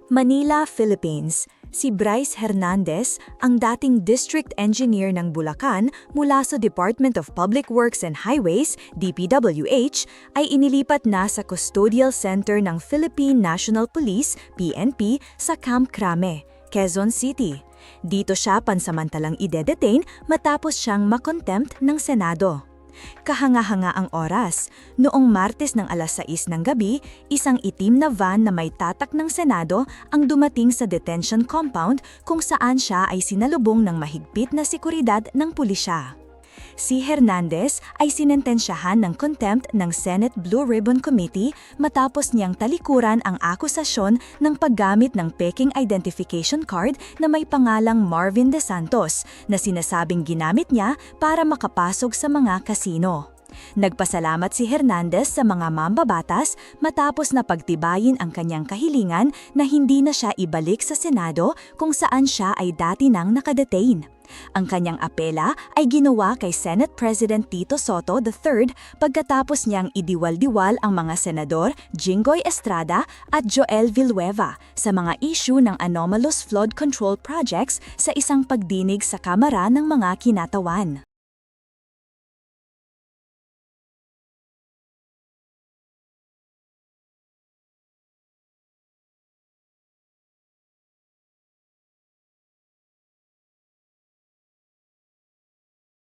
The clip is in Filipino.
Manila, Philippines. Si Bryce Hernandez, ang dating District Engineer ng Bulacan mula sa Department of Public Works and Highways, DPWH, ay inilipat na sa Custodial Center ng Philippine National Police, PNP, sa Camp Crame, Quezon City. Dito siya pansamantalang ide-detain matapos siyang makontempt ng Senado. Kahanga-hanga ang oras. Noong Martes ng alas 6 ng gabi, isang itim na van na may tatak ng Senado ang dumating sa detention compound kung saan siya ay sinalubong ng mahigpit na seguridad ng pulisya. Si Hernandez ay sinentensyahan ng contempt ng Senate Blue Ribbon Committee matapos niyang talikuran ang akusasyon ng paggamit ng peking identification card na may pangalang Marvin De Santos na sinasabing ginamit niya para makapasok sa mga kasino. Nagpasalamat si Hernandez sa mga mambabatas matapos na pagtibayin ang kanyang kahilingan na hindi na siya ibalik sa Senado kung saan siya ay dati nang nakadetain. Ang kanyang apela ay ginawa kay Senate President Tito Soto III pagkatapos niyang idiwal-diwal ang mga senador Jinggoy Estrada at Joel Villanueva sa mga issue ng anomalous flood control projects sa isang pagdinig sa Kamara ng mga Kinatawan.